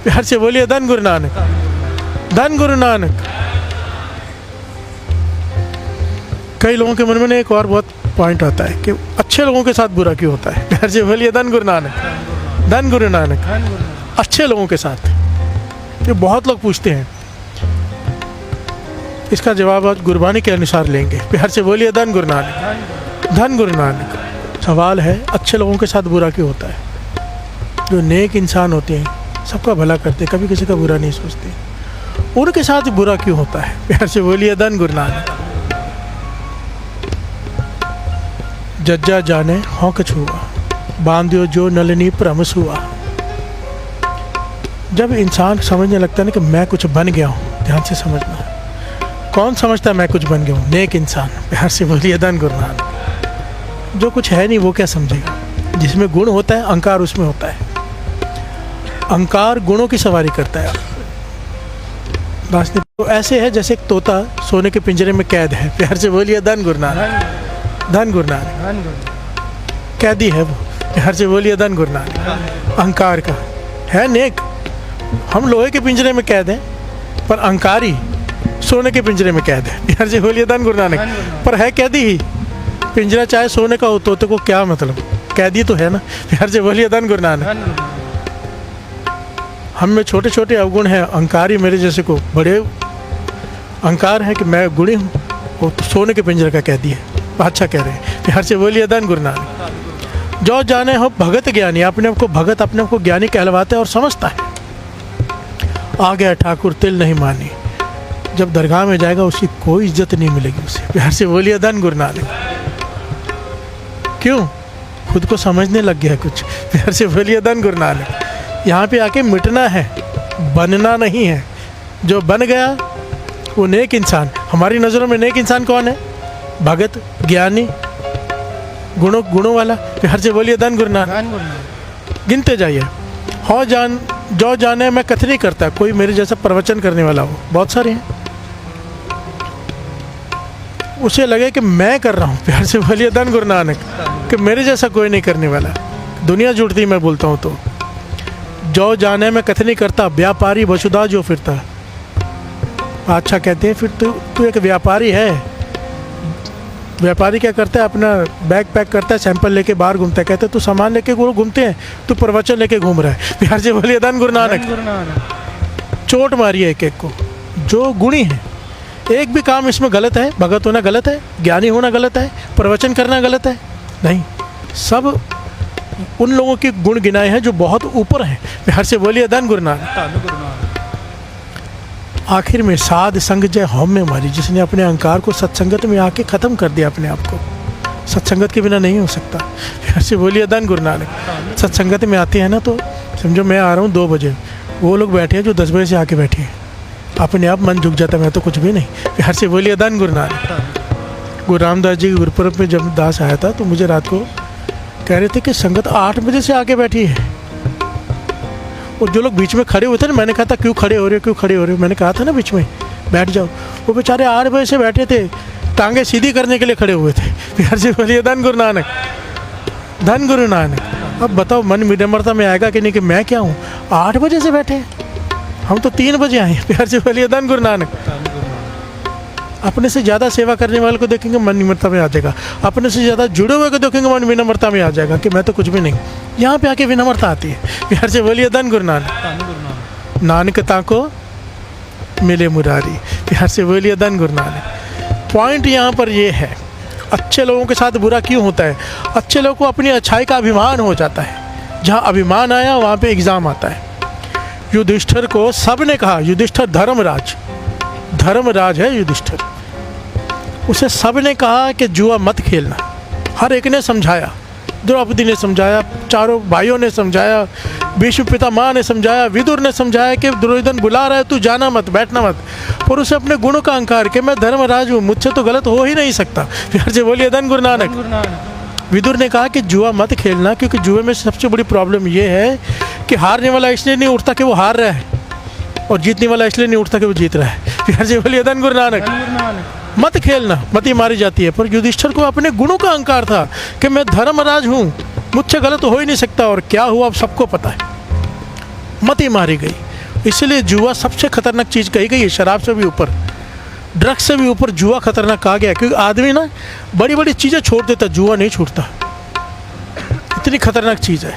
प्यार से बोलिए धन गुरु नानक, धन गुरु नानक। कई लोगों के मन में एक और बहुत पॉइंट आता है कि अच्छे लोगों के साथ बुरा क्यों होता है। प्यार से बोलिए धन गुरु नानक, धन गुरु नानक। अच्छे लोगों के साथ, ये बहुत लोग पूछते हैं, इसका जवाब आज गुरबानी के अनुसार लेंगे। प्यार से बोलिए धन गुरु नानक, धन गुरु नानक। सवाल है अच्छे लोगों के साथ बुरा क्यों होता है। जो नेक इंसान होते हैं, सबका भला करते, कभी किसी का बुरा नहीं सोचते, उनके साथ बुरा क्यों होता है। प्यार से बोलिए धन गुरु नानक। जज्जा जाने हों कछ हुआ, बांधियो जो नलनी प्रमस हुआ। जब इंसान समझने लगता है ना कि मैं कुछ बन गया हूँ, ध्यान से समझना, कौन समझता है मैं कुछ बन गया हूँ? नेक इंसान। प्यार से बोलिए धन गुरु नानक। जो कुछ है नहीं वो क्या समझेगा। जिसमें गुण होता है, अहंकार उसमें होता है। अहंकार गुणों की सवारी करता है। बस तो ऐसे है जैसे एक तोता सोने के पिंजरे में कैद है। प्यार से बोलिए धन गुरु नानक, धन गुरु नानक। कैदी है वो। प्यार से बोलिए धन गुरु नानक। अहंकार का है नेक। हम लोहे के पिंजरे में कैद हैं, पर अहंकारी सोने के पिंजरे में कैद है। प्यार से बोलिए धन गुरु नानक। पर है कैदी ही। पिंजरा चाहे सोने का हो, तोते को क्या मतलब, कैदी तो है ना। प्यार से बोलिए धन गुरु नानक। हम में छोटे छोटे अवगुण हैं। अहंकारी मेरे जैसे को बड़े अहंकार है कि मैं गुणी हूँ, वो तो सोने के पिंजरे का कैदी है। अच्छा कह रहे हैं। प्यार से बोलिए धन गुरु नानक। जो जाने हो भगत ज्ञानी, अपने आप को भगत, अपने आप को ज्ञानी कहलवाता है और समझता है। आ गया ठाकुर तिल नहीं मानी, जब दरगाह में जाएगा उसकी कोई इज्जत नहीं मिलेगी उसे। प्यार से बोलिए धन गुरु नानक। क्यों? खुद को समझने लग गया कुछ। प्यार से बोलिए धन गुरु नानक। यहाँ पे आके मिटना है, बनना नहीं है। जो बन गया वो नेक इंसान। हमारी नज़रों में नेक इंसान कौन है? भगत, ज्ञानी, गुणों वाला। प्यार से बोलिए धन गुरु नानक। गिनते जाइए। हो जान जो जाने मैं कथ नहीं करता, कोई मेरे जैसा प्रवचन करने वाला हो, बहुत सारे हैं। उसे लगे कि मैं कर रहा हूँ। प्यार से बोलिए धन गुरु नानक। कि मेरे जैसा कोई नहीं करने वाला। दुनिया जुड़ती मैं बोलता हूँ तो। जो जाने मैं कथ नहीं करता, व्यापारी वसुधा जो फिरता। अच्छा कहते हैं फिर तू एक व्यापारी है। व्यापारी क्या करता है? अपना बैग पैक करता है, सैंपल लेके बाहर घूमता है। कहते हैं तू सामान लेके घूमते हैं, तू प्रवचन लेके घूम रहा है। प्यार से बोलिए धन गुरु नानक। चोट मारी है एक एक को। जो गुणी है, एक भी काम इसमें गलत है? भगत होना गलत है? ज्ञानी होना गलत है? प्रवचन करना गलत है? नहीं। सब उन लोगों के गुण गिनाए हैं जो बहुत ऊपर हैं। प्यार से बोलिए धन गुरु नानक। आखिर में साध संग जय होम में मारी, जिसने अपने अहंकार को सत्संगत में आके ख़त्म कर दिया। अपने आप को सत्संगत के बिना नहीं हो सकता। प्यार से बोलिए धन गुरु नानक। सत्संगत में आते हैं ना तो समझो मैं आ रहा हूँ 2 बजे, वो लोग बैठे हैं जो 10 बजे से आके बैठे हैं। अपने आप मन झुक जाता है, मैं तो कुछ भी नहीं। प्यार से बोलिए धन गुरु नानक। गुरु रामदास जी के गुरुपुरब में जब दास आया था तो मुझे रात को कह रहे थे कि संगत 8 बजे से आके बैठी है। और जो लोग बीच में खड़े हुए थे ना, मैंने कहा था क्यों खड़े हो रहे हो? मैंने कहा था ना बीच में बैठ जाओ। वो बेचारे 8 बजे से बैठे थे, टांगे सीधी करने के लिए खड़े हुए थे। प्यार से बोलिए धन गुरु नानक, धन गुरु नानक। अब बताओ मन विनम्रता में आएगा कि नहीं कि मैं क्या हूँ? 8 बजे से बैठे, हम तो 3 बजे आए। प्यार से बोलिए धन गुरु नानक। अपने से ज़्यादा सेवा करने वाले को देखेंगे मन विनम्रता में आ जाएगा। अपने से ज़्यादा जुड़े हुए को देखेंगे मन विनम्रता में आ जाएगा कि मैं तो कुछ भी नहीं। यहाँ पे आके विनम्रता आती है। प्यार से बोलिए धन गुरु नानक। नानक ताको मिले मुरारी। प्यार से बोलिए धन गुरु नानक। पॉइंट यहाँ पर ये है, अच्छे लोगों के साथ बुरा क्यों होता है? अच्छे लोगों को अपनी अच्छाई का अभिमान हो जाता है। जहाँ अभिमान आया वहाँ पे एग्ज़ाम आता है। युधिष्ठिर को सब ने कहा, युधिष्ठिर धर्मराज है युधिष्ठिर। उसे सब ने कहा कि जुआ मत खेलना। हर एक ने समझाया, द्रौपदी ने समझाया, चारों भाइयों ने समझाया, भीष्म पितामह ने समझाया, विदुर ने समझाया कि दुर्योधन बुला रहा है, तू जाना मत, बैठना मत। पर उसे अपने गुणों का अहंकार कि मैं धर्मराज हूँ, मुझसे तो गलत हो ही नहीं सकता। प्यार से बोलिए धन गुरु नानक। विदुर ने कहा कि जुआ मत खेलना, क्योंकि जुए में सबसे बड़ी प्रॉब्लम ये है कि हारने वाला इसलिए नहीं उठता कि वो हार रहा है, और जीतने वाला इसलिए नहीं उठता कि वो जीत रहा है। प्यार से बोलिए धन गुरु नानक। मत खेलना, मती मारी जाती है। पर युधिष्ठिर को अपने गुणों का अहंकार था कि मैं धर्मराज हूँ, मुझसे गलत हो ही नहीं सकता। और क्या हुआ अब सबको पता है, मती मारी गई। इसलिए जुआ सबसे खतरनाक चीज़ कही गई है, शराब से भी ऊपर, ड्रग्स से भी ऊपर जुआ खतरनाक कहा गया, क्योंकि आदमी ना बड़ी बड़ी चीज़ें छोड़ देता, जुआ नहीं छूटता, इतनी खतरनाक चीज़ है।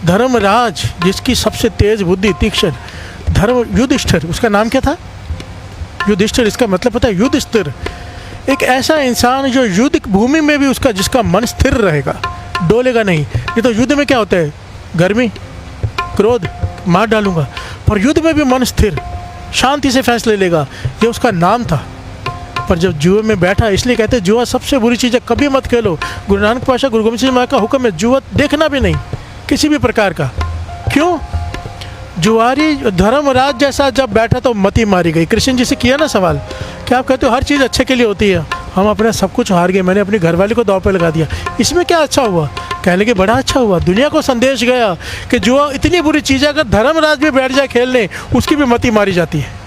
धर्मराज, जिसकी सबसे तेज बुद्धि, तीक्ष्ण, युधिष्ठिर, उसका नाम क्या था? युधिष्ठिर, इसका मतलब पता है? युद्ध स्थिर, एक ऐसा इंसान जो युद्ध भूमि में भी उसका, जिसका मन स्थिर रहेगा, डोलेगा नहीं। ये तो युद्ध में क्या होता है, गर्मी, क्रोध, मार डालूंगा, पर युद्ध में भी मन स्थिर, शांति से फैसले लेगा, ये उसका नाम था। पर जब जुए में बैठा, इसलिए कहते हैं जुआ सबसे बुरी चीज़ है, कभी मत खेलो। गुरु नानक पातशाह, गुरु गोबिंद सिंह महाराज का हुक्म है, जुआ देखना भी नहीं किसी भी प्रकार का। क्यों? जुआरी धर्मराज जैसा जब बैठा तो मती मारी गई। कृष्ण जी से किया ना सवाल कि आप कहते हो हर चीज़ अच्छे के लिए होती है, हम अपना सब कुछ हार गए, मैंने अपनी घरवाली को दांव पे लगा दिया, इसमें क्या अच्छा हुआ? कहने के बड़ा अच्छा हुआ, दुनिया को संदेश गया कि जुआ इतनी बुरी चीज़ है, अगर धर्मराज भी बैठ जाए खेलने, उसकी भी मती मारी जाती है।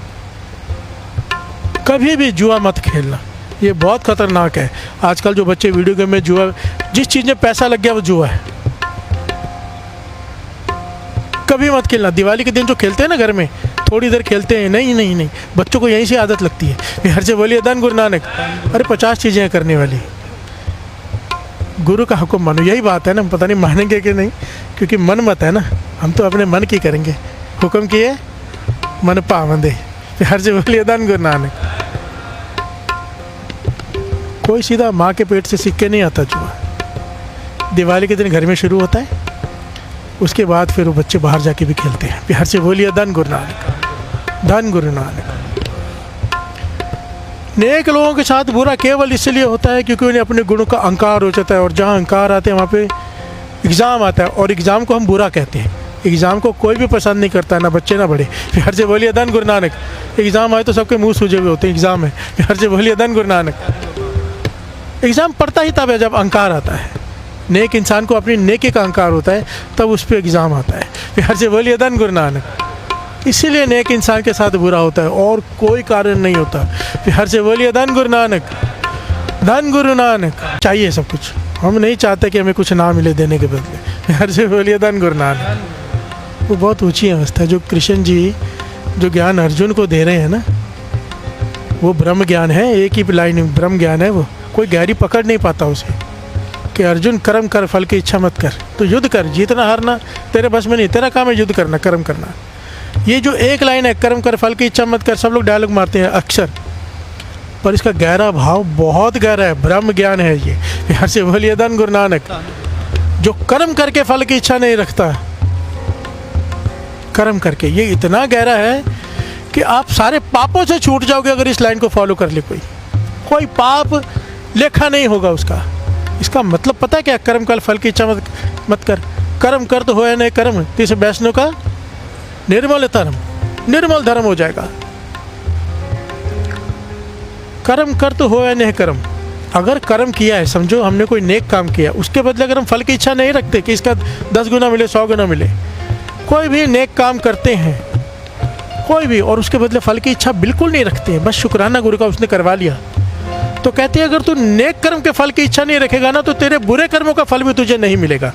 कभी भी जुआ मत खेलना, ये बहुत खतरनाक है। आजकल जो बच्चे वीडियो गेम में जुआ, जिस चीज़ में पैसा लग गया वो जुआ है, कभी मत खेलना। दिवाली के दिन जो खेलते हैं ना घर में, थोड़ी देर खेलते हैं, नहीं नहीं नहीं, बच्चों को यहीं से आदत लगती है। हर से बोलिए धन गुरु नानक। अरे 50 चीज़ें हैं करने वाली, गुरु का हुक्म मानो, यही बात है ना। पता नहीं मानेंगे कि नहीं, क्योंकि मन मत है ना, हम तो अपने मन की करेंगे। हुक्म किए मन पावंदे, हर से बोलिए धन गुरु नानक। कोई सीधा माँ के पेट से सीख के नहीं आता जुआ। दिवाली के दिन घर में शुरू होता है, उसके बाद फिर वो बच्चे बाहर जाके भी खेलते हैं। प्यार से बोलिए धन गुरु नानक, धन गुरु नानक। नेक लोगों के साथ बुरा केवल इसलिए होता है क्योंकि उन्हें अपने गुणों का अहंकार हो जाता है, और जहाँ अहंकार आते हैं वहाँ पे एग्ज़ाम आता है, और एग्ज़ाम को हम बुरा कहते हैं। एग्ज़ाम को कोई भी पसंद नहीं करता, ना बच्चे ना बड़े। प्यार से बोलिए धन गुरु नानक। एग्ज़ाम आए तो सबके मुँह सूजे हुए होते हैं, एग्ज़ाम है। प्यार से बोलिए धन गुरु नानक। एग्ज़ाम पढ़ता ही तब है जब अहंकार आता है। नेक इंसान को अपनी नेकी का अहंकार होता है, तब उस पर एग्ज़ाम आता है। प्यार से बोलिए धन गुरु नानक। इसीलिए नेक इंसान के साथ बुरा होता है, और कोई कारण नहीं होता। प्यार से बोलिए धन गुरु नानक, धन गुरु नानक। चाहिए सब कुछ, हम नहीं चाहते कि हमें कुछ ना मिले देने के बदले। प्यार से बोलिए धन गुरु नानक। वो बहुत ऊँची अवस्था है जो कृष्ण जी जो ज्ञान अर्जुन को दे रहे हैं ना, वो ब्रह्म ज्ञान है। एक ही लाइन में ब्रह्म ज्ञान है, वो कोई गहरी पकड़ नहीं पाता उसे। कि अर्जुन कर्म कर, फल की इच्छा मत कर, तो युद्ध कर, जीतना हारना तेरे बस में नहीं, तेरा काम है युद्ध करना, कर्म करना। ये जो एक लाइन है, कर्म कर, फल की इच्छा मत कर, सब लोग डायलॉग मारते हैं अक्सर, पर इसका गहरा भाव बहुत गहरा है, ब्रह्म ज्ञान है ये। यहाँ से बोलिए धन गुरु नानक। जो कर्म करके फल की इच्छा नहीं रखता, कर्म करके, ये इतना गहरा है कि आप सारे पापों से छूट जाओगे अगर इस लाइन को फॉलो कर ले। कोई पाप लेखा नहीं होगा उसका। इसका मतलब पता है क्या? कर्म कर, फल की इच्छा मत कर, कर्म कर तो होए नहीं कर्म, तो इसे वैष्णव का निर्मल धर्म, निर्मल धर्म हो जाएगा। कर्म कर तो होए नहीं कर्म। अगर कर्म किया है, समझो हमने कोई नेक काम किया, उसके बदले अगर हम फल की इच्छा नहीं रखते कि इसका 10 गुना मिले, 100 गुना मिले, कोई भी नेक काम करते हैं कोई भी, और उसके बदले फल की इच्छा बिल्कुल नहीं रखते हैं, बस शुक्राना गुरु का उसने करवा लिया, तो कहते हैं अगर तू नेक कर्म के फल की इच्छा नहीं रखेगा ना, तो तेरे बुरे कर्मों का फल भी तुझे नहीं मिलेगा।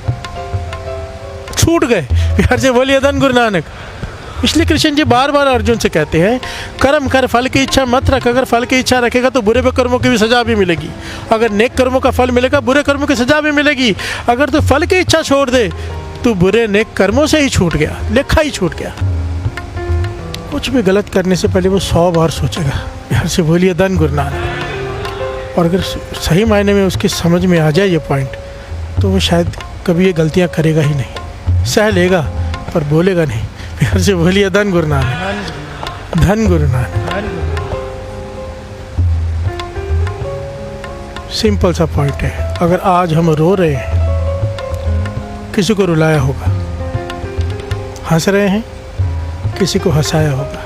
छूट गए। प्यार से बोलिए धन गुरु नानक। इसलिए कृष्ण जी बार बार अर्जुन से कहते हैं, कर्म कर, फल की इच्छा मत रख। अगर फल की इच्छा रखेगा तो बुरे कर्मों की भी सजा भी मिलेगी, अगर नेक कर्मों का फल मिलेगा बुरे कर्मों की सजा भी मिलेगी। अगर तू फल की इच्छा छोड़ दे, तू बुरे नेक कर्मों से ही छूट गया, लेखा ही छूट गया। कुछ भी गलत करने से पहले वो 100 बार सोचेगा। प्यार से बोलिए धन गुरु नानक। और अगर सही मायने में उसकी समझ में आ जाए ये पॉइंट, तो वो शायद कभी ये गलतियाँ करेगा ही नहीं, सह लेगा पर बोलेगा नहीं। प्यार से बोलिए धन गुरु नानक, धन गुरु नानक। सिंपल सा पॉइंट है। अगर आज हम रो रहे हैं, किसी को रुलाया होगा, हंस रहे हैं, किसी को हंसाया होगा।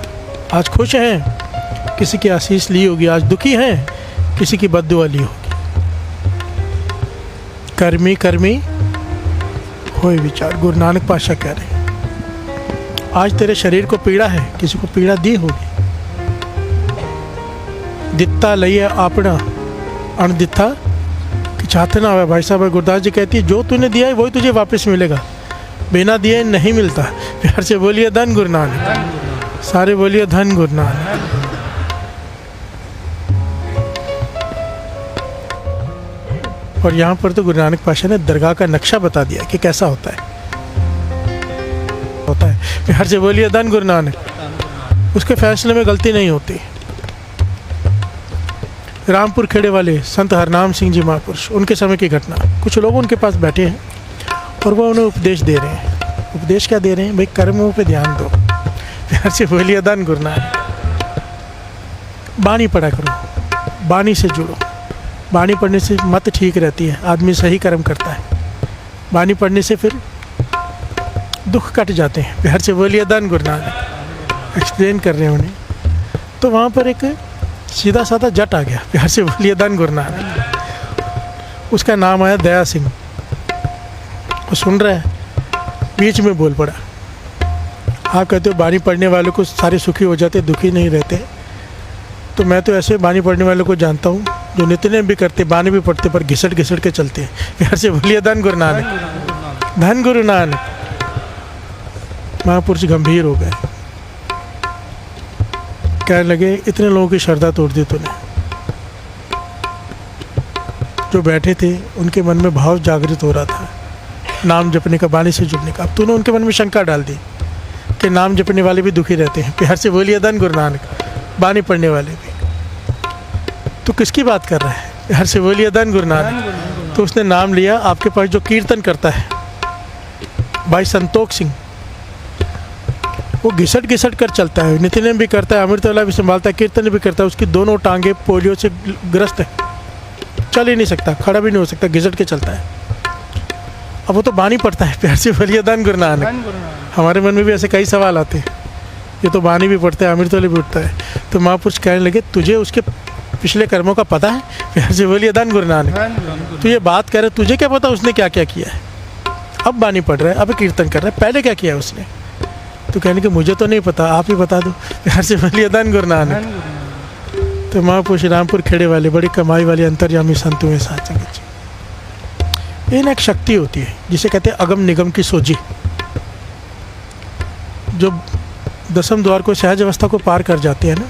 आज खुश हैं, किसी की आशीष ली होगी। आज दुखी हैं, किसी की बद्दुआ ली होगी। कर्मी कर्मी होए विचार, गुरु नानक पातशाह कह रहे हैं। आज तेरे शरीर को पीड़ा है, किसी को पीड़ा दी होगी। दिता लइए आपना अणदिता कि चाहते ना हुआ। भाई साहब गुरदास जी कहती है, जो तूने दिया है वही तुझे वापस मिलेगा, बिना दिए नहीं मिलता। प्यार से बोलिए धन गुरु नानक, सारे बोलिए धन गुरु नानक। और यहाँ पर तो गुरु नानक पाशा ने दरगाह का नक्शा बता दिया कि कैसा होता है प्यार से बोलिए धन गुरु नानक। उसके फैसले में गलती नहीं होती। रामपुर खेड़े वाले संत हरनाम सिंह जी महापुरुष, उनके समय की घटना। कुछ लोग उनके पास बैठे हैं और वो उन्हें उपदेश दे रहे हैं। उपदेश क्या दे रहे हैं? भाई कर्मों पे ध्यान दो। प्यार से बोलिए धन गुरु नानक। बानी पढ़ा करो, बानी से जुड़ो। बानी पढ़ने से मत ठीक रहती है, आदमी सही कर्म करता है। बानी पढ़ने से फिर दुख कट जाते हैं। प्यार से बोलिए धन गुरु नानक। एक्सप्लेन कर रहे हैं उन्हें। तो वहाँ पर एक सीधा साधा जट आ गया। प्यार से बोलिए धन गुरु नानक। उसका नाम आया दया सिंह। वो सुन रहा है, बीच में बोल पड़ा। आप कहते हो बानी पढ़ने वालों को सारे सुखी हो जाते, दुखी नहीं रहते। तो मैं तो ऐसे बानी पढ़ने वालों को जानता हूँ जो नित्य भी करते, बानी भी पढ़ते, पर घिसट घिसट के चलते हैं। प्यार से बोलिए धन गुरु नानक। धन गुरु नानक। महापुरुष गंभीर हो गए, कहने लगे इतने लोगों की श्रद्धा तोड़ दी तूने। जो बैठे थे उनके मन में भाव जागृत हो रहा था नाम जपने का, बानी से जुड़ने का। अब तूने उनके मन में शंका डाल दी कि नाम जपने वाले भी दुखी रहते हैं। प्यार से बोलिए धन गुरु नानक। बानी पढ़ने वाले भी। तो किसकी बात कर रहा है? प्यार से बोलिए धन गुरु नानक। तो उसने नाम लिया। आपके पास जो कीर्तन करता है भाई संतोष सिंह, वो घिसट घिसट कर चलता है, नित्य भी करता है, अमृतवाला भी संभालता है, कीर्तन भी करता है। उसकी दोनों टांगे पोलियो से ग्रस्त है, चल ही नहीं सकता, खड़ा भी नहीं हो सकता, घिसट के चलता है। अब वो तो बानी पढ़ता है। प्यार से बोलिए धन गुरु नानक। हमारे मन में भी ऐसे कई सवाल आते हैं। ये तो बानी भी पढ़ता है, अमृतवाला भी उठता है। तो महापुरुष कहने लगे तुझे उसके पिछले कर्मों का पता है? प्यार से बोलिए धन गुरु नानक। तो ये बात कह रहे, तुझे क्या पता उसने क्या क्या किया है? अब बानी पढ़ रहा है, अब कीर्तन कर रहा है, पहले क्या किया है उसने? तो कहने कि मुझे तो नहीं पता, आप ही बता दो। प्यार से बोलिए धन गुरु नानक। तो महापुरुष रामपुर खेड़े वाले बड़ी कमाई वाले अंतर्यामी संत हुए साथ संगत जी। ये ना एक शक्ति होती है जिसे कहते हैं अगम निगम की सोजी। जो दसम द्वार को, सहज अवस्था को पार कर जाते हैं ना,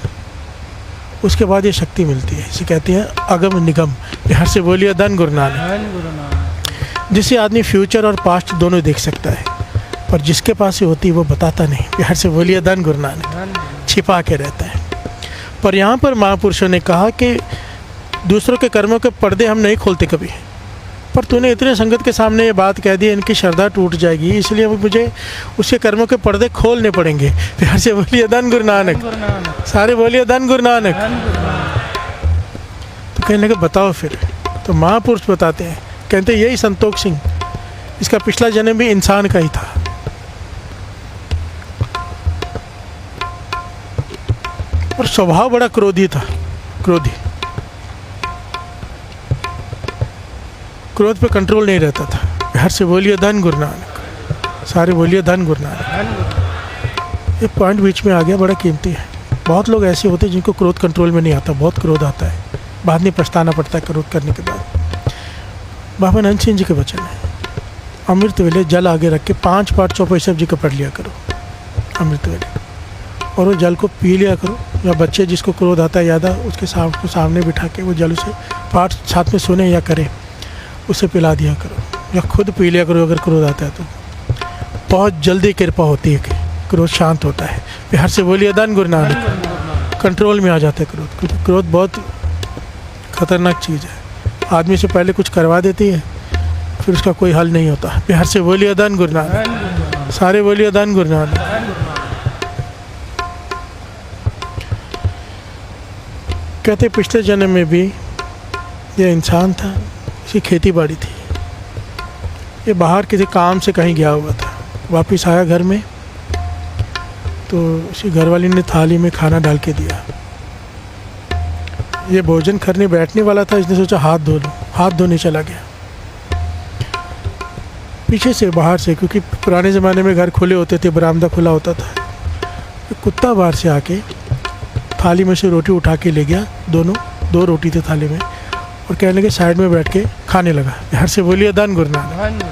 उसके बाद ये शक्ति मिलती है। इसे कहते हैं अगम निगम। प्यार से बोलिए धन गुरु नानक। जिसे आदमी फ्यूचर और पास्ट दोनों देख सकता है, पर जिसके पास ये होती है वो बताता नहीं। प्यार से बोलिए धन गुरु नानक। छिपा के रहता है। पर यहाँ पर महापुरुषों ने कहा कि दूसरों के कर्मों के पर्दे हम नहीं खोलते कभी, पर तूने इतने संगत के सामने ये बात कह दी, इनकी श्रद्धा टूट जाएगी, इसलिए मुझे उसके कर्मों के पर्दे खोलने पड़ेंगे। प्यार से बोलिए धन गुरु नानक। सारे बोलिए धन गुरु नानक। तो कहने लगे बताओ फिर। तो महापुरुष बताते हैं, कहते यही संतोष सिंह, इसका पिछला जन्म भी इंसान का ही था। और स्वभाव बड़ा क्रोधी था, क्रोधी। क्रोध पे कंट्रोल नहीं रहता था। प्यार से बोलिए धन गुरु नानक। सारे बोलिए धन गुरु नानक। ये पॉइंट बीच में आ गया, बड़ा कीमती है। बहुत लोग ऐसे होते हैं जिनको क्रोध कंट्रोल में नहीं आता, बहुत क्रोध आता है, बाद में पछताना पड़ता है क्रोध करने के बाद। बाबा नंद सिंह जी के वचन है, अमृत वेले जल आगे रख के 5 पाठ चौपाई सब जी का पढ़ लिया करो अमृत वेले, और वो जल को पी लिया करो। या बच्चे जिसको क्रोध आता है ज़्यादा, उसके सामने बिठा के वो जल उसे पाठ साथ में सुने या करें, उसे पिला दिया करो, या खुद पी लिया करो अगर क्रोध आता है तो। बहुत जल्दी कृपा होती है कि क्रोध शांत होता है। प्यार से बोलिए धन गुरु नानक। कंट्रोल में आ जाता है क्रोध। क्रोध बहुत खतरनाक चीज़ है, आदमी से पहले कुछ करवा देती है, फिर उसका कोई हल नहीं होता। प्यार से बोलिए धन गुरु नानक। सारे बोलिए धन गुरु नानक। कहते पिछले जन्म में भी यह इंसान था, इसकी खेती बाड़ी थी, ये बाहर किसी काम से कहीं गया हुआ था, वापस आया घर में तो उसकी घरवाली ने थाली में खाना डाल के दिया। ये भोजन करने बैठने वाला था, इसने सोचा हाथ धो लूँ, हाथ धोने चला गया। पीछे से बाहर से, क्योंकि पुराने ज़माने में घर खुले होते थे, बरामदा खुला होता था, कुत्ता बाहर से आके थाली में से रोटी उठा के ले गया। दो रोटी थे थाली में, और कहने लगे साइड में बैठ के खाने लगा। यार से बोलिए धन गुरु नानक।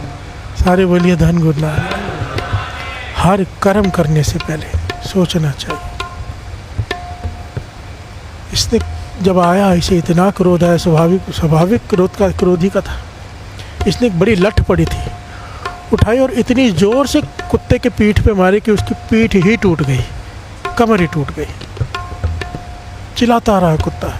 सारे बोलिए धन गुरु नानक। हर कर्म करने से पहले सोचना चाहिए। इसने जब आया, इसे इतना क्रोध आया, स्वाभाविक क्रोधी का था। इसने एक बड़ी लठ पड़ी थी, उठाई और इतनी ज़ोर से कुत्ते के पीठ पे मारी कि उसकी पीठ ही टूट गई, कमर ही टूट गई। चिल्लाता रहा कुत्ता,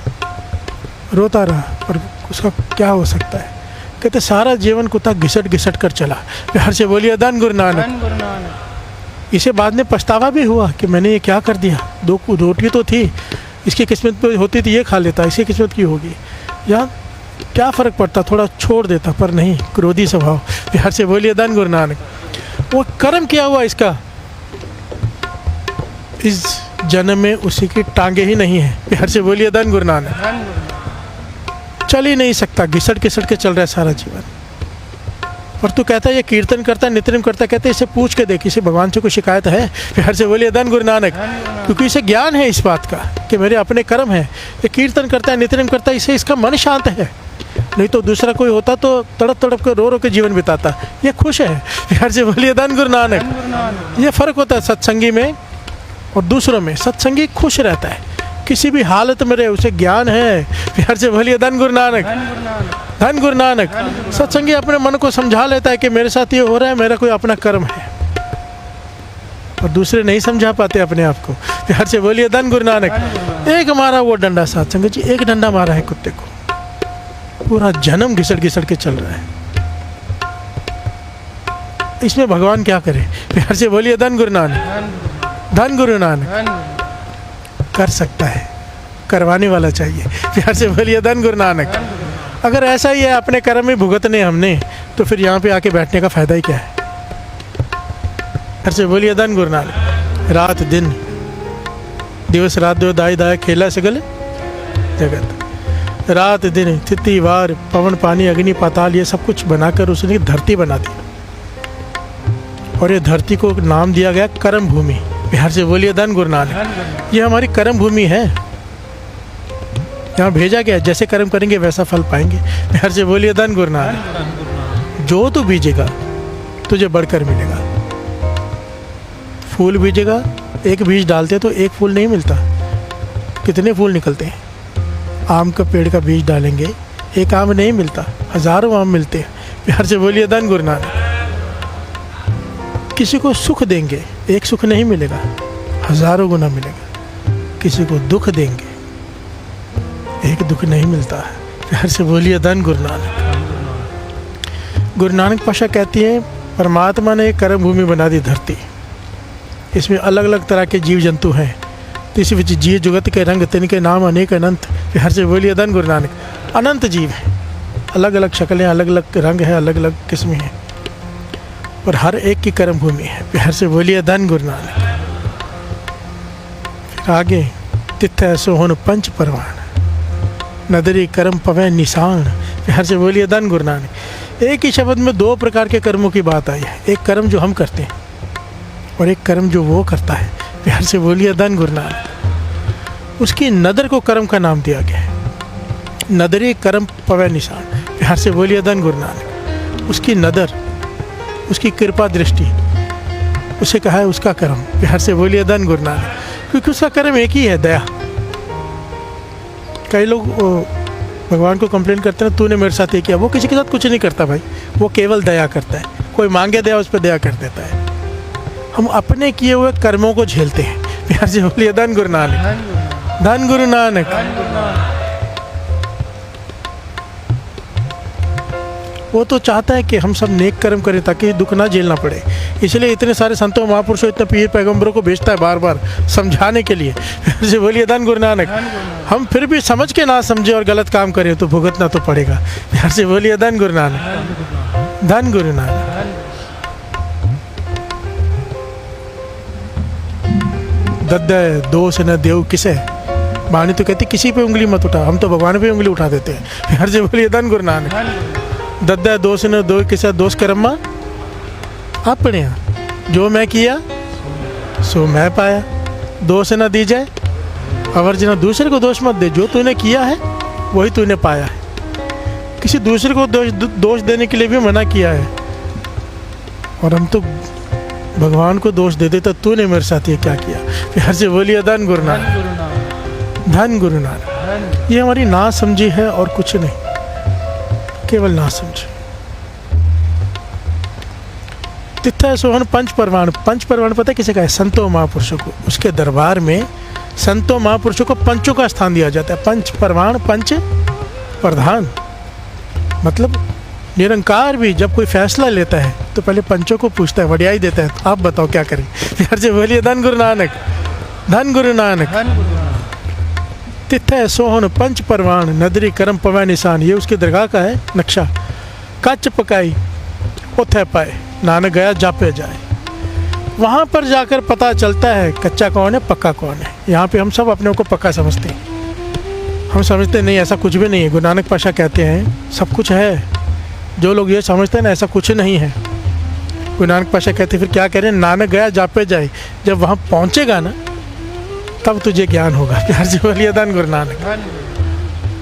रोता रहा, पर उसका क्या हो सकता है। कहते सारा जीवन कुत्ता घिसट घिसट कर चला। प्यार से बोलिए धन गुरु नानक। इसे बाद में पछतावा भी हुआ कि मैंने ये क्या कर दिया। 2 रोटी तो थी, इसकी किस्मत पे होती थी ये खा लेता, इसकी किस्मत की होगी, या क्या फ़र्क पड़ता, थोड़ा छोड़ देता, पर नहीं, क्रोधी स्वभाव। प्यार से बोलिए धन गुरु नानक। वो कर्म क्या हुआ इसका, इस जन्म में उसी की टांगे ही नहीं है। प्यार से बोलिए धन गुरु नानक। चल ही नहीं सकता, घिसट घिसट के चल रहा है सारा जीवन। और तू कहता है ये कीर्तन करता है, नित्यनेम करता है, कहते है इसे पूछ के देख, इसे भगवान से कोई शिकायत है। प्यार से बोलिए धन गुरु नानक। क्योंकि इसे ज्ञान है इस बात का कि मेरे अपने कर्म है। ये कीर्तन करता है, नित्यनेम करता है, इसे इसका मन शांत है। नहीं तो दूसरा कोई होता तो तड़प तड़प के रो के जीवन बिताता। ये खुश है। प्यार से बोलिए धन गुरु नानक। ये फ़र्क होता है सत्संगी में और दूसरों में। सत्संगी खुश रहता है, किसी भी हालत में रहे, उसे ज्ञान है। प्यार से बोलिए धन गुरु नानक। धन गुरु नानक। सत्संगी अपने मन को समझा लेता है कि मेरे साथ ये हो रहा है, मेरा कोई अपना कर्म है, और दूसरे नहीं समझा पाते अपने आप को। प्यार से बोलिए धन गुरु नानक। एक मारा वो डंडा, साथ संगत जी, एक डंडा मारा है कुत्ते को, पूरा जन्म घिसट घिसट के चल रहा है। इसमें भगवान क्या करे। प्यार से बोलिए धन गुरु नानक। धन गुरु नानक। कर सकता है, करवाने वाला चाहिए। प्यार से बोलिए धन गुरु नानक। अगर ऐसा ही है, अपने कर्म में भुगतने हमने, तो फिर यहाँ पे आके बैठने का फ़ायदा ही क्या है। प्यार से बोलिए धन गुरु नानक। रात दिन, दिवस रात दो दाई दाय खेला सगल जगत। रात दिन, तिथि वार, पवन पानी अग्नि पाताल, ये सब कुछ बनाकर उसने धरती बना दी, और ये धरती को नाम दिया गया कर्म भूमि। प्यार से बोलिए धन गुरु नानक। ये हमारी कर्म भूमि है, यहाँ भेजा गया, जैसे कर्म करेंगे वैसा फल पाएंगे। प्यार से बोलिए धन गुरु नानक। जो तू बीजेगा तुझे बढ़कर मिलेगा। फूल बीजेगा, एक बीज डालते तो एक फूल नहीं मिलता, कितने फूल निकलते हैं। आम का पेड़ का बीज डालेंगे, एक आम नहीं मिलता, हजारों आम मिलते हैं। प्यार से बोलिए धन गुरु नानक। किसी को सुख देंगे, एक सुख नहीं मिलेगा, हजारों गुना मिलेगा। किसी को दुख देंगे, एक दुख नहीं मिलता है। प्यार से बोलिए धन गुरु नानक। गुरु नानक पाशा कहती है, परमात्मा ने कर्म भूमि बना दी धरती, इसमें अलग अलग तरह के जीव जंतु हैं। तो इसी विच जीव जुगत के रंग तिनके नाम अनेक अनंत। प्यार से बोलिए धन गुरु नानक। अनंत जीव हैं, अलग अलग शक्लें, अलग अलग रंग हैं, अलग अलग किस्में हैं, और हर एक की कर्म भूमि है। प्यार से बोलिए धन गुरु नानक। फिर आगे, तिथ सोहन पंच परवान, नदरी कर्म पवे निशान। प्यार से बोलिए धन गुरु नानक। एक ही शब्द में 2 प्रकार के कर्मों की बात आई है। एक कर्म जो हम करते हैं और एक कर्म जो वो करता है। प्यार से बोलिए धन गुरु नानक। उसकी नदर को कर्म का नाम दिया गया है, नदरी कर्म पवे निशान। प्यार से बोलिए धन गुरु नानक। उसकी नदर, उसकी कृपा दृष्टि, उसे कहा है उसका कर्म। प्यार से बोलिए धन गुरु नानक। क्योंकि उसका कर्म एक ही है, दया। कई लोग भगवान को कंप्लेन करते हैं, तूने मेरे साथ ये किया। वो किसी के साथ कुछ नहीं करता भाई, वो केवल दया करता है। कोई मांगे दया, उस पर दया कर देता है। हम अपने किए हुए कर्मों को झेलते हैं। प्यार से बोलिए धन गुरु नानक। धन गुरु नानक। वो तो चाहता है कि हम सब नेक कर्म करें ताकि दुख ना झेलना पड़े। इसलिए इतने सारे संतों, महापुरुषों, इतने पीर पैगंबरों को भेजता है बार बार समझाने के लिए। जैसे बोलिए धन गुरु नानक। हम फिर भी समझ के ना समझे और गलत काम करें तो भुगतना तो पड़ेगा। प्यार से बोलिए धन गुरु नानक। धन गुरु नानक। दद्द दोष न देव किसे। वाणी तो कहती किसी पे उंगली मत उठा, हम तो भगवान पे उंगली उठा देते हैं। प्यार से बोलिए धन गुरु नानक। दद्दा दोष न दो किसा दोष कर्मा अपने, जो मैं किया सो मैं पाया। दोष न दी जाए, अवर जना दूसरे को दोष मत दे, जो तूने किया है वही तूने पाया है। किसी दूसरे को दोष देने के लिए भी मना किया है, और हम तो भगवान को दोष दे देता, तूने मेरे साथ ये क्या किया। प्यार से बोलिए धन गुरु नानक। धन गुरु नानक। ये हमारी ना समझी है और कुछ नहीं, केवल ना समझी। तिथा सोहन पंच परवान। पंच परवान पता है किसे का है? संतों महापुरुषों को। उसके दरबार में संतों महापुरुषों को पंचों का स्थान दिया जाता है। पंच परवान, पंच प्रधान, मतलब निरंकार भी जब कोई फैसला लेता है तो पहले पंचों को पूछता है, वडियाई देता है, तो आप बताओ क्या करें। प्यार से बोलिए धन गुरु नानक, धन गुरु नानक। तिथा सोहन पंच परवान नदरी करम पवै निशान, ये उसके दरगाह का है नक्शा। कच्च पकाई उथे पाए, नानक गया जापे जाए। वहाँ पर जाकर पता चलता है कच्चा कौन है, पक्का कौन है। यहाँ पे हम सब अपने को पक्का समझते हैं। हम समझते नहीं, ऐसा कुछ भी नहीं है। गुरु नानक पाशा कहते हैं सब कुछ है। जो लोग ये समझते हैं ना, ऐसा कुछ नहीं है। गुरु नानक पाशा कहते फिर क्या कह रहे हैं? नानक गया जापे जाए। जब वहाँ पहुँचेगा ना तब तुझे ज्ञान होगा। प्यार से बोलिए धन गुरु नानक।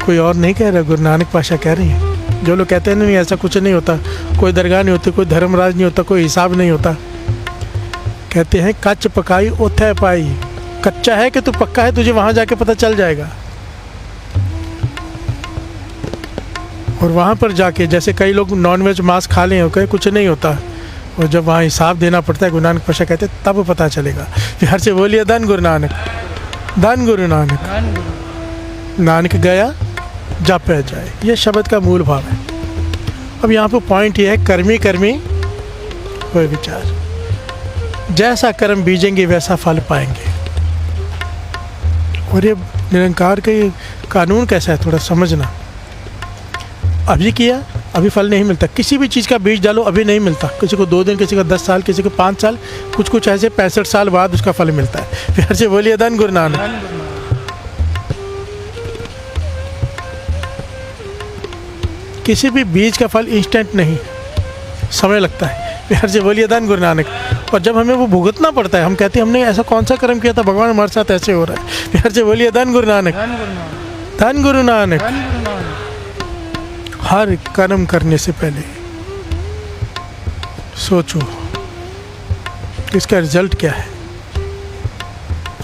कोई और नहीं कह रहा, गुरु नानक पाशा कह रही है। जो लोग कहते हैं नहीं ऐसा कुछ नहीं होता, कोई दरगाह नहीं होती, कोई धर्मराज नहीं होता, कोई हिसाब नहीं होता, कहते हैं कच्च पकाई ओथे पाई। कच्चा है कि तू पक्का है, तुझे वहाँ जाके पता चल जाएगा। और वहाँ पर जाके जैसे कई लोग नॉनवेज मांस खा लें और कहीं कुछ नहीं होता, और जब वहाँ हिसाब देना पड़ता है, गुरु नानक पाशा कहते हैं तब पता चलेगा। प्यार से बोलिए धन गुरु नानक, धन गुरु नानक। नानक गया जापे जाए, ये शब्द का मूल भाव है। अब यहाँ पर पॉइंट ये है, कर्मी कर्मी कोई विचार, जैसा कर्म बीजेंगे वैसा फल पाएंगे। और ये निरंकार का ये कानून कैसा है थोड़ा समझना। अभी किया अभी फल नहीं मिलता। किसी भी चीज़ का बीज डालो अभी नहीं मिलता। किसी को 2 दिन, किसी को 10 साल, किसी को 5 साल, कुछ ऐसे 65 साल बाद उसका फल मिलता है। प्यार से बोलिए धन गुरु नानक। किसी भी बीज का फल इंस्टेंट नहीं, समय लगता है। प्यार से बोलिए धन गुरु नानक। और जब हमें वो भुगतना पड़ता है, हम कहते हैं हमने ऐसा कौन सा कर्म किया था, भगवान हमारे साथ ऐसे हो रहा है। प्यार से बोलिए धन गुरु नानक, धन गुरु नानक। हर कर्म करने से पहले सोचो इसका रिजल्ट क्या है।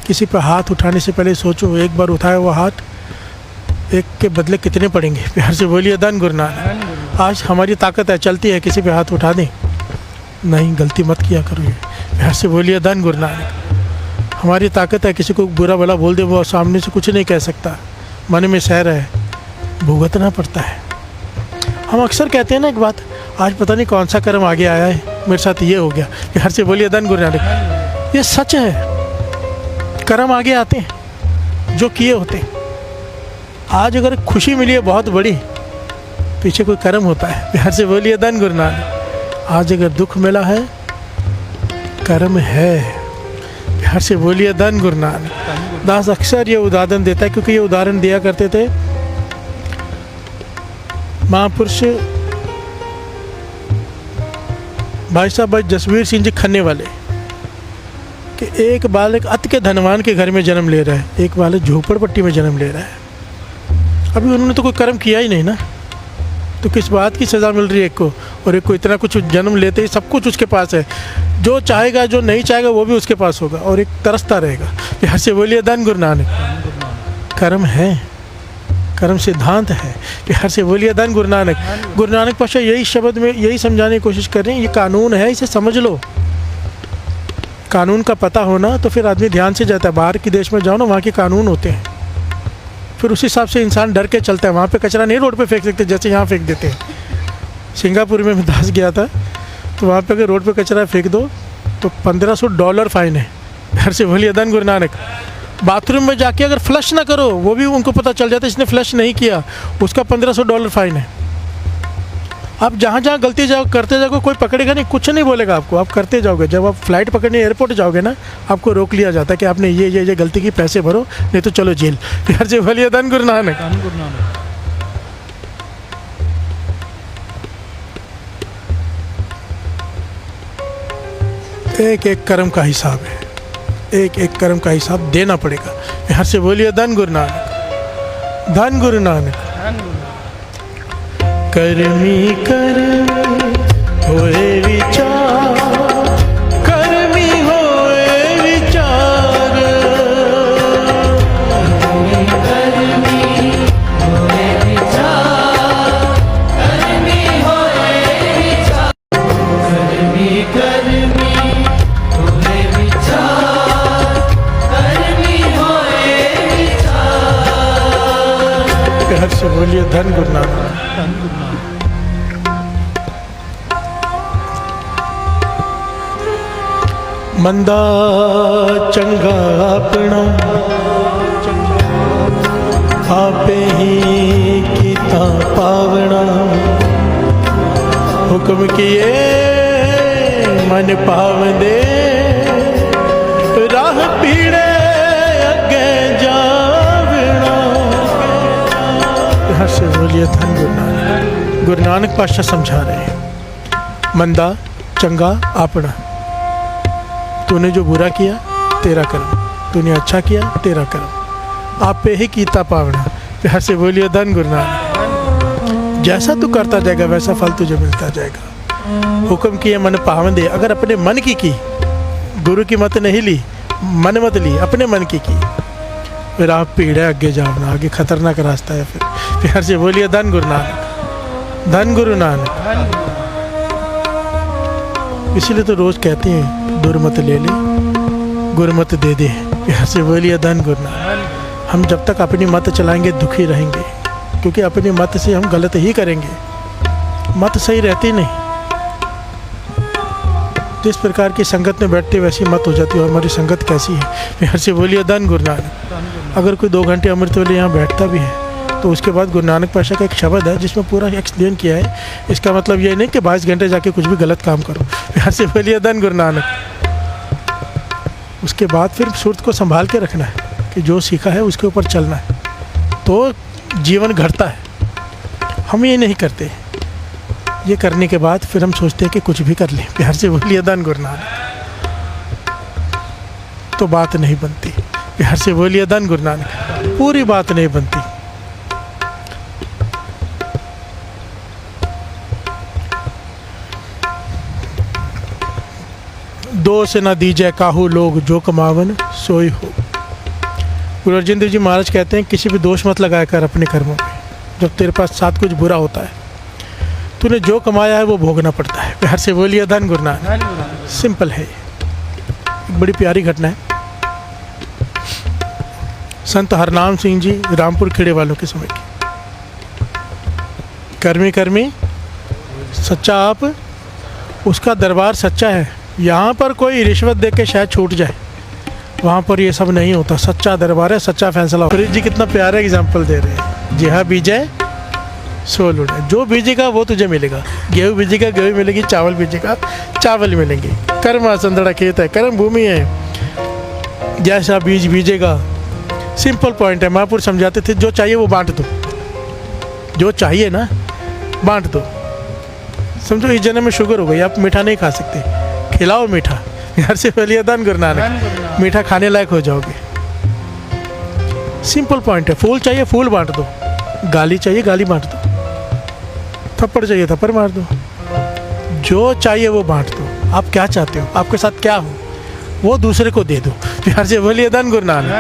किसी पर हाथ उठाने से पहले सोचो, एक बार उठाया हुआ हाथ एक के बदले कितने पड़ेंगे। प्यार से बोलिए धन गुरु नानक। आज हमारी ताकत है, चलती है, किसी पे हाथ उठा दें, नहीं गलती मत किया करो। ये प्यार से बोलिए धन गुरु नानक। हमारी ताकत है, किसी को बुरा भला बोल दे, वो सामने से कुछ नहीं कह सकता, मन में सह रहा है, भुगतना पड़ता है। हम अक्सर कहते हैं ना एक बात, आज पता नहीं कौन सा कर्म आगे आया है, मेरे साथ ये हो गया। प्यार से बोलिए धन गुरु नानक। ये सच है, कर्म आगे आते हैं जो किए होते हैं। आज अगर खुशी मिली है बहुत बड़ी, पीछे कोई कर्म होता है। प्यार से बोलिए धन गुरु नानक। आज अगर दुख मिला है, कर्म है। प्यार से बोलिए धन गुरु नानक। दास अक्सर ये उदाहरण देता है, क्योंकि ये उदाहरण दिया करते थे महापुरुष भाई साहब भाई जसवीर सिंह जी खन्ने वाले, कि एक बालक अति के धनवान के घर में जन्म ले रहा है, एक बालक झोपड़पट्टी में जन्म ले रहा है। अभी उन्होंने तो कोई कर्म किया ही नहीं ना, तो किस बात की सज़ा मिल रही है एक को, और एक को इतना कुछ जन्म लेते ही सब कुछ उसके पास है, जो चाहेगा जो नहीं चाहेगा वो भी उसके पास होगा, और एक तरसता रहेगा। प्यार से बोलिए धन गुरु नानक। कर्म है, कर्म सिद्धांत है। प्यार से बोलिए धन गुरु नानक। गुरु नानक पाशा यही शब्द में यही समझाने की कोशिश कर रहे हैं, ये कानून है, इसे समझ लो। कानून का पता होना तो फिर आदमी ध्यान से जाता है। बाहर के देश में जाओ ना, वहाँ के कानून होते हैं, फिर उस हिसाब से इंसान डर के चलता है। वहाँ पे कचरा नहीं रोड पे फेंक सकते जैसे यहाँ फेंक देते हैं। सिंगापुर में मैं दास गया था, तो वहाँ पे अगर रोड पे कचरा फेंक दो तो $1500 फाइन है। प्यार से बोलिए धन गुरु नानक। बाथरूम में जाके अगर फ्लश ना करो, वो भी उनको पता चल जाता है इसने फ्लश नहीं किया, उसका $1500 फाइन है। आप जहाँ जहाँ गलती जाओ करते जाओगे, कोई पकड़ेगा नहीं, कुछ नहीं बोलेगा आपको, आप करते जाओगे। जब आप फ्लाइट पकड़ने एयरपोर्ट जाओगे ना, आपको रोक लिया जाता है कि आपने ये गलती की, पैसे भरो नहीं तो चलो जेल। प्यार से बोलिए धन गुरु नानक। एक एक कर्म का हिसाब है, एक एक कर्म का हिसाब देना पड़ेगा। प्यार से बोलिए धन गुरु नानक, धन गुरु नानक। कर्मी कर्मी होए विचार, कर्मी होए विचार, बोलिए धन गुरु नानक। मंदा चंगा अपना आपे ही कीता पावना, हुक्म किए मन पावंदे राह पीड़े अगे जावना। यहाँ से बोलिए धन गुरु नानक। गुरु नानक पातशाह समझा रहे हैं, मंदा चंगा अपना, तूने जो बुरा किया तेरा कर्म, तूने अच्छा किया तेरा कर्म, आप पे ही कीता पावना। प्यार से बोलिए धन गुरु नानक। जैसा तू करता जाएगा वैसा फल तुझे मिलता जाएगा। हुक्म किए मन पावन दे, अगर अपने मन की गुरु की मत नहीं ली, मन मत ली, अपने मन की फिर आप पीड़े आगे जाओ, आगे खतरनाक रास्ता है। फिर प्यार से बोलिए धन गुरु नानक। धन गुरु नानक। इसीलिए तो रोज कहते हैं दुर्मत ले ले गुरमत दे दे। प्यार से बोलिए धन गुरु नानक। हम जब तक अपनी मत चलाएंगे दुखी रहेंगे, क्योंकि अपनी मत से हम गलत ही करेंगे, मत सही रहती नहीं। जिस प्रकार की संगत में बैठते वैसी मत हो जाती है। हमारी संगत कैसी है? प्यार से बोलिए धन गुरु नानक। अगर कोई 2 घंटे अमृत वेले यहाँ बैठता भी है तो उसके बाद गुरु नानक पातशाह का एक शब्द है जिसमें पूरा एक्सप्लेन किया है। इसका मतलब ये नहीं कि 22 घंटे जाके कुछ भी गलत काम करो। प्यार से बोलिए धन गुरु नानक। उसके बाद फिर सूरत को संभाल के रखना है कि जो सीखा है उसके ऊपर चलना है, तो जीवन घटता है। हम ये नहीं करते। ये करने के बाद फिर हम सोचते हैं कि कुछ भी कर लें। प्यार से बोलिए धन गुरु नानक। तो बात नहीं बनती। प्यार से बोलिए धन गुरु नानक। पूरी बात नहीं बनती। दोष न दीजिए काहू लोग, जो कमावन सोई हो। गुरु अर्जन देव जी महाराज कहते हैं किसी भी दोष मत लगाया कर अपने कर्मों में। जब तेरे पास साथ कुछ बुरा होता है, तूने जो कमाया है वो भोगना पड़ता है। प्यार से बोलिए धन गुरु नानक। सिंपल है। एक बड़ी प्यारी घटना है। संत हरनाम सिंह जी रामपुर खेड़े वालों के समय की। कर्मी कर्मी सच्चा आप, उसका दरबार सच्चा है। यहाँ पर कोई रिश्वत दे के शायद छूट जाए, वहाँ पर ये सब नहीं होता। सच्चा दरबार है, सच्चा फैसला। फरीद जी कितना प्यारा एग्जाम्पल दे रहे हैं। जी हाँ, बीजे सो लुटे, जो बीजेगा वो तुझे मिलेगा। गेहूँ बीजेगा गेहूँ मिलेगी, चावल बीजेगा चावल मिलेंगे। कर्म आसंदड़ा खेत है, कर्म भूमि है। जैसा बीज बीजेगा, सिंपल पॉइंट है। महापुरुष समझाते थे जो चाहिए वो बांट दो, जो चाहिए ना बांट दो। समझो इस जन्म में शुगर हो गई, आप मीठा नहीं खा सकते, खिलाओ मीठा। यार से बोलिए धन गुरु नानक। मीठा खाने लायक हो जाओगे। सिंपल पॉइंट है। फूल चाहिए फूल बांट दो, गाली चाहिए गाली बांट दो, थप्पड़ चाहिए थप्पड़ मार दो। जो चाहिए वो बांट दो। आप क्या चाहते हो, आपके साथ क्या हो, वो दूसरे को दे दो। प्यार से बोलिए धन गुरु नानक।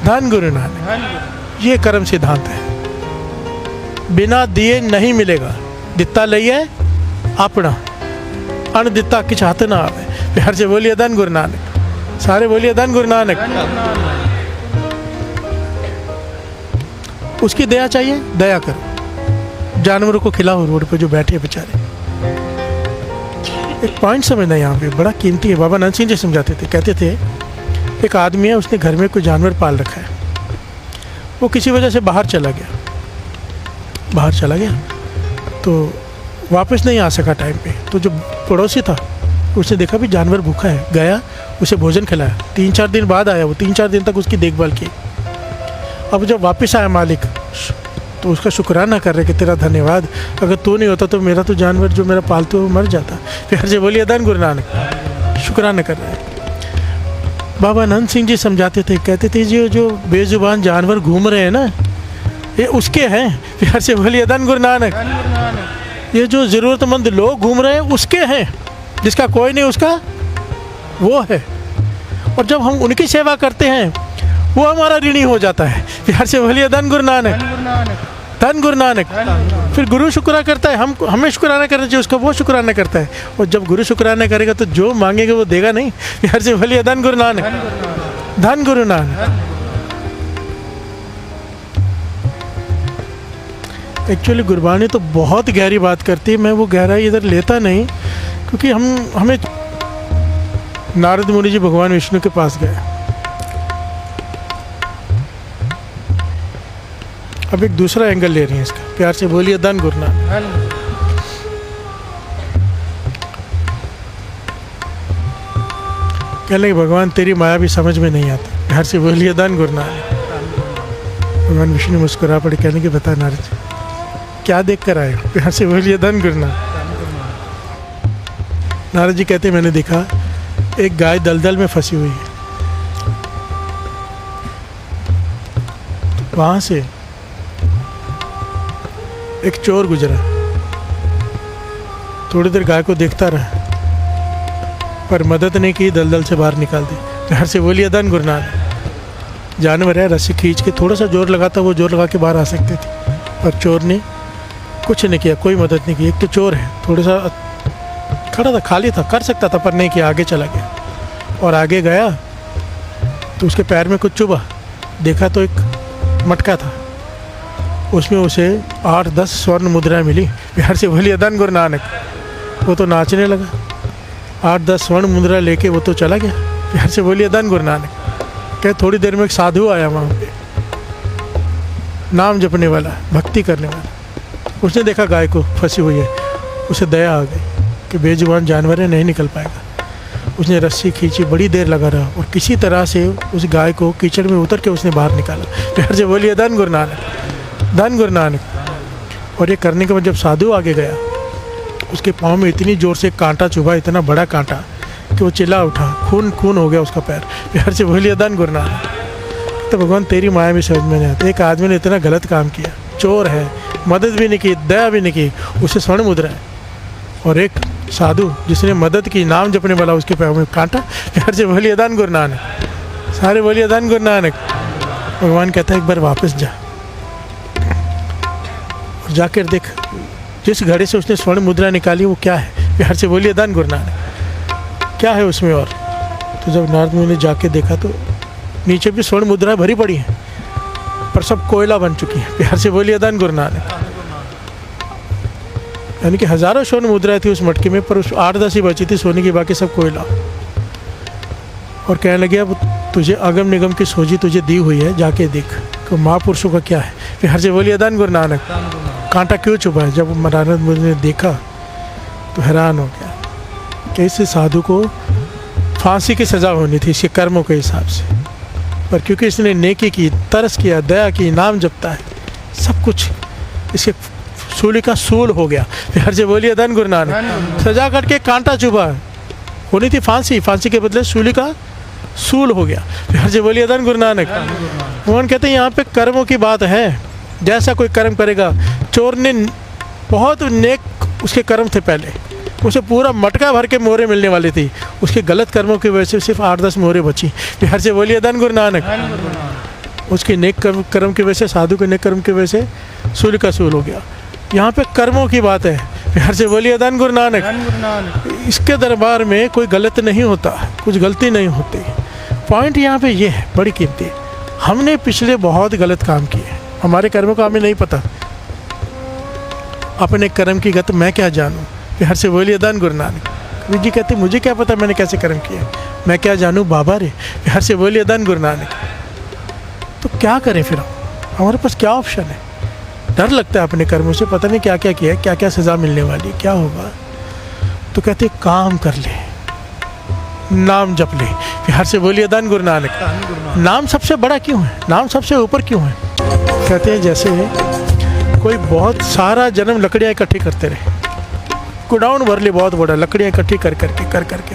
धन गुरु नानक। ये कर्म सिद्धांत है। बिना दिए नहीं मिलेगा। दिता लइए अपना, अन दिता किछ हाथ ना आवे। प्यार से बोलिए धन गुरु नानक। सारे बोलिए धन गुरु नानक। उसकी दया चाहिए, दया करो। जानवरों को खिलाओ, रोड पे जो बैठे बेचारे। एक पॉइंट समझना यहाँ पे बड़ा कीमती है। बाबा नंद सिंह जी समझाते थे, कहते थे एक आदमी है, उसने घर में कोई जानवर पाल रखा है। वो किसी वजह से बाहर चला गया तो वापस नहीं आ सका टाइम पे। तो जो पड़ोसी था उसने देखा भी जानवर भूखा है, गया उसे भोजन खिलाया। 3-4 दिन बाद आया वो, 3-4 दिन तक उसकी देखभाल की। अब जब वापस आया मालिक तो उसका शुक्राना कर रहे कि तेरा धन्यवाद, अगर तू नहीं होता तो मेरा तो जानवर जो मेरा पालतू है वो मर जाता। प्यार से बोलिए धन गुरु नानक। शुक्राना कर रहे हैं। बाबा नंद सिंह जी समझाते थे, कहते थे जो बेजुबान जानवर घूम रहे हैं ना, ये उसके हैं। प्यार से बोलिए धन गुरु नानक। ये जो ज़रूरतमंद लोग घूम रहे हैं उसके हैं, जिसका कोई नहीं उसका वो है। और जब हम उनकी सेवा करते हैं वो हमारा ऋणी हो जाता है। प्यार से बोलिए धन गुरु नानक। धन गुरु नानक। फिर गुरु शुक्राना करता है, हमें शुक्राना करना चाहिए, उसका वो शुक्राना करता है। और जब गुरु शुक्राना करेगा तो जो मांगेगा वो देगा नहीं। प्यार से बोलिए धन गुरु नानक। धन गुरु नानक। एक्चुअली गुरबानी तो बहुत गहरी बात करती है, मैं वो गहराई इधर लेता नहीं, क्योंकि हमें नारद मुनि जी भगवान विष्णु के पास गए। अब एक दूसरा एंगल ले रही हैं इसका, प्यार से बोलिए धन गुरु नानक। कह लेंगे भगवान तेरी माया भी समझ में नहीं आती, प्यार से बोलिए धन गुरु नानक। भगवान विष्णु मुस्कुरा पड़े, कहने के बता नारद जी क्या देख कर आए हो, प्यार से बोलिए धन गुरु नानक। नारद जी कहते मैंने देखा एक गाय दलदल में फंसी हुई है, वहां से एक चोर गुजरा, थोड़ी देर गाय को देखता रहा पर मदद नहीं की, दलदल से बाहर निकाल दी। प्यार से बोलिए धन गुरु नानक। जानवर है, रस्सी खींच के थोड़ा सा जोर लगाता वो जोर लगा के बाहर आ सकते थे, पर चोर ने कुछ नहीं किया, कोई मदद नहीं की। एक तो चोर है, थोड़ा सा खड़ा था, खाली था, कर सकता था पर नहीं किया, आगे चला गया। और आगे गया तो उसके पैर में कुछ चुभा, देखा तो एक मटका था, उसमें उसे 8-10 स्वर्ण मुद्राएं मिली। प्यार से बोलिए धन गुरु नानक। वो तो नाचने लगा, 8-10 स्वर्ण मुद्रा लेके वो तो चला गया। प्यार से बोलिए धन गुरु नानक। क्या थोड़ी देर में एक साधु आया वहाँ पे, नाम जपने वाला, भक्ति करने वाला। उसने देखा गाय को फंसी हुई है, उसे दया आ गई कि बेजुबान जानवर है, नहीं निकल पाएगा। उसने रस्सी खींची, बड़ी देर लगा रहा और किसी तरह से उस गाय को कीचड़ में उतर के उसने बाहर निकाला। प्यार से बोलिए धन गुरु नानक, धन गुरु नानक। और ये करने के बाद जब साधु आगे गया, उसके पाँव में इतनी ज़ोर से कांटा चुभा, इतना बड़ा कांटा कि वो चिल्ला उठा, खून खून हो गया उसका पैर। प्यार से बोलिए धन गुरु नानक। तो भगवान तेरी माया भी समझ में नहीं आती। एक आदमी ने इतना गलत काम किया, चोर है, मदद भी नहीं की, दया भी नहीं की, उसे स्वर्ण मुद्रा है। और एक साधु जिसने मदद की, नाम जपने वाला, उसके पैर में कांटा। प्यार से बोलिए धन गुरु नानक। सारे बोलिए धन गुरु नानक। भगवान कहता है एक बार वापस जा और जाकर देख जिस घड़े से उसने स्वर्ण मुद्रा निकाली वो क्या है। प्यार से बोलिए धन गुरु नानक, क्या है उसमें। और तो जब नारद मुनि ने जाके देखा तो नीचे भी स्वर्ण मुद्राएं भरी पड़ी हैं, पर सब कोयला बन चुकी है। प्यार से बोलिए धन गुरु नानक। यानी कि हजारों स्वर्ण मुद्राएं थी उस मटके में, पर उस 8-10 ही बची थी सोने की, बाकी सब कोयला। और कहने लगे अब तुझे अगम निगम की सोझी तुझे दी हुई है, जाके देख कि महापुरुषों का क्या है। प्यार से बोलिए धन गुरु नानक। कांटा क्यों चुभा है। जब नारद मुनि ने देखा तो हैरान हो गया कि इस साधु को फांसी की सज़ा होनी थी इसके कर्मों के हिसाब से, पर क्योंकि इसने नेकी की, तरस किया, दया की, नाम जपता है, सब कुछ इसके सूली का सूल हो गया। प्यार से बोलिए धन गुरु नानक। सजा करके कांटा चुभा, होनी थी फांसी, फांसी के बदले सूली का सूल हो गया। प्यार से बोलिए धन गुरु नानक। भगवान कहते हैं यहाँ पे कर्मों की बात है, जैसा कोई कर्म करेगा। चोर ने बहुत नेक उसके कर्म थे, पहले उसे पूरा मटका भर के मोहरे मिलने वाली थी, उसके गलत कर्मों की वजह से सिर्फ 8-10 मोहरे बची। प्यार से बोलिए धन गुरु नानक। उसके नेक कर्म की वजह से, साधु के नेक कर्म की वजह से सूल का सूल हो गया। यहाँ पे कर्मों की बात है। प्यार से बोलिए धन गुरु नानक। इसके दरबार में कोई गलत नहीं होता, कुछ गलती नहीं होती। पॉइंट यहाँ पे ये है बड़ी कीमती, हमने पिछले बहुत गलत काम किए, हमारे कर्मों का हमें नहीं पता। अपने कर्म की गत मैं क्या जानूँ। प्यार से बोलिए धन गुरु नानक। कबीर जी कहते मुझे क्या पता मैंने कैसे कर्म किए, मैं क्या जानूँ बाबा रे। प्यार से बोलिए धन गुरु नानक। तो क्या करें फिर, हमारे पास क्या ऑप्शन है। डर लगता है अपने कर्मों से, पता नहीं क्या क्या किया है, क्या क्या सज़ा मिलने वाली, क्या होगा। तो कहते काम कर ले, नाम जप ले। प्यार से बोलिए धन गुरु नानक। नाम सबसे बड़ा क्यों है, नाम सबसे ऊपर क्यों है। कहते हैं जैसे कोई बहुत सारा जन्म लकड़ियाँ इकट्ठी करते रहे, गोडाउन भर ले बहुत बड़ा, लकड़ियाँ इकट्ठी कर करके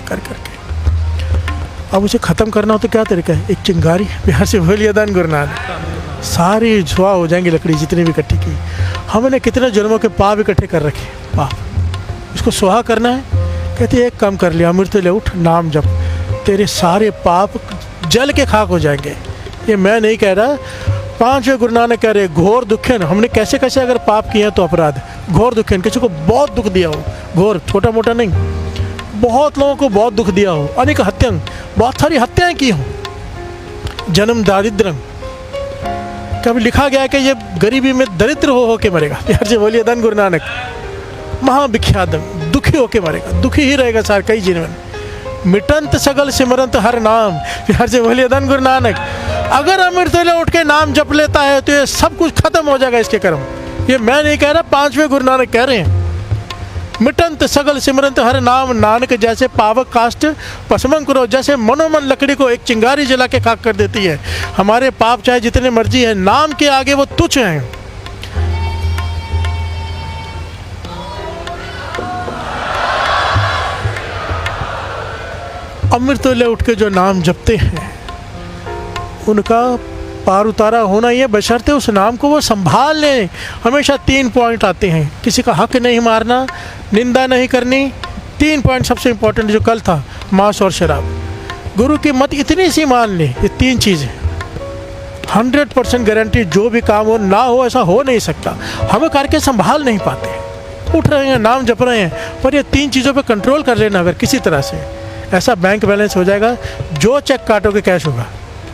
अब उसे ख़त्म करना हो तो क्या तरीका है, एक चिंगारी। प्यार से बोलिए धन गुरु नानक। सारी धुआं हो जाएंगी लकड़ी जितनी भी इकट्ठी की। हमने कितने जन्मों के पाप इकट्ठे कर रखे, पाप, इसको सुहा करना है। कहते एक काम कर लिया, अमृत ले उठ, नाम जप, तेरे सारे पाप जल के खाक हो जाएंगे। ये मैं नहीं कह रहा, 5वें गुरु नानक कह रहे घोर दुखन। हमने कैसे कैसे अगर पाप किए हैं तो अपराध घोर दुखन, किसी को बहुत दुख दिया हो, घोर छोटा मोटा नहीं, बहुत लोगों को बहुत दुख दिया हो, अनेक हत्याएं, बहुत सारी हत्याएं की हो, जन्म दारिद्र्य, कभी लिखा गया है कि ये गरीबी में दरिद्र हो के मरेगा। प्यार से बोलिए धन गुरु नानक। महाविख्यात दुखी होके मरेगा, दुखी ही रहेगा सार कई जीवन। मिटंत सगल सिमरंत हर नाम। प्यार से बोलिए धन गुरु नानक। अगर अमृत वेले उठ के नाम जप लेता है तो ये सब कुछ खत्म हो जाएगा इसके कर्म। ये मैं नहीं कह रहा, 5वें गुरु नानक कह रहे हैं। मिटंत सगल सिमरंत हर नाम, नानक जैसे पावक काष्ट पसमन करो। जैसे मनोमन लकड़ी को एक चिंगारी जला के खाक कर देती है, हमारे पाप चाहे जितने मर्जी है, नाम के आगे वो तुच्छ हैं। अमृत वेले उठ के जो नाम जपते हैं उनका पार उतारा होना ही है, बशर्ते उस नाम को वो संभाल लें। हमेशा 3 पॉइंट आते हैं। किसी का हक नहीं मारना, निंदा नहीं करनी। 3 पॉइंट सबसे इंपॉर्टेंट जो कल था, मांस और शराब। गुरु की मत इतनी सी मान ले, ये 3 चीज़ें 100% गारंटी। जो भी काम हो ना हो ऐसा हो नहीं सकता। हम करके संभाल नहीं पाते। उठ रहे हैं, नाम जप रहे हैं, पर ये 3 चीज़ों पर कंट्रोल कर लेना अगर किसी तरह से, ऐसा बैंक बैलेंस हो जाएगा। जो चेक काटोगे कैश होगा,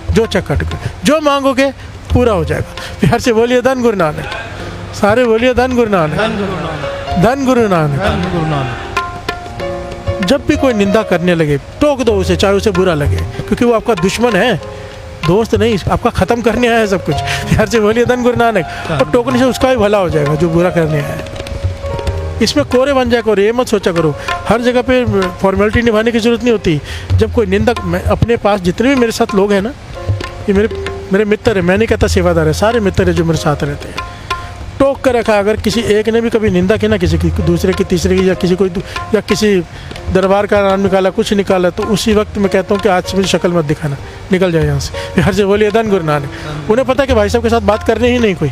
जो चेक काटोगे, जो मांगोगे पूरा हो जाएगा। प्यार से बोलिए धन गुरु नानक। सारे बोलिए धन गुरु नानक, धन गुरु नानक, धन गुरु नानक। जब भी कोई निंदा करने लगे टोक दो उसे, चाहे उसे बुरा लगे, क्योंकि वो आपका दुश्मन है, दोस्त नहीं। आपका ख़त्म करने आया है सब कुछ। प्यार से बोलिए धन गुरु नानक। और टोकने से उसका भी भला हो जाएगा जो बुरा करने आया है। इसमें कोरे बन जाए करो, ये मत सोचा करो हर जगह पे फॉर्मेलिटी निभाने की ज़रूरत नहीं होती। जब कोई निंदा, मैं अपने पास जितने भी मेरे साथ लोग हैं ना, ये मेरे मित्र है, मैं नहीं कहता सेवादार है, सारे मित्र है जो मेरे साथ रहते हैं। टोक कर रखा, अगर किसी एक ने भी कभी निंदा की ना किसी की, दूसरे की, तीसरे की, या किसी दरबार का नाम निकाला, कुछ निकाला, तो उसी वक्त मैं कहता हूँ कि आज से मुझे शक्ल मत दिखाना, निकल जाए यहाँ से। हर से बोलिए धन गुरु नानक। उन्हें पता है कि भाई साहब के साथ बात करनी ही नहीं, कोई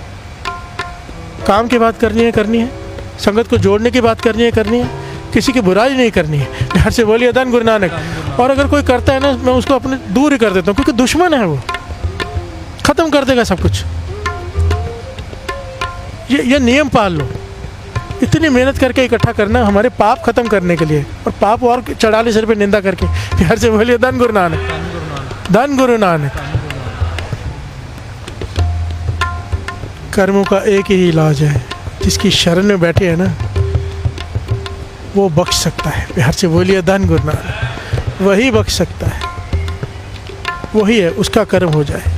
काम की बात करनी है, संगत को जोड़ने की बात करनी है, किसी की बुराई नहीं करनी है। हर से बोलिए धन गुरु नानक। और अगर कोई करता है ना, मैं उसको अपने दूर ही कर देता हूँ, क्योंकि दुश्मन है वो, खत्म कर देगा सब कुछ। ये नियम पाल लो। इतनी मेहनत करके इकट्ठा करना हमारे पाप खत्म करने के लिए, और पाप और चढ़ा ले सिर पे निंदा करके। प्यार से बोलिए धन गुरु नानक, धन गुरु नानक। कर्मों का एक ही इलाज है, जिसकी शरण में बैठे हैं ना वो बख्श सकता है। प्यार से बोलिए धन गुरु नानक। वही बख्श सकता है, वही है, उसका कर्म हो जाए।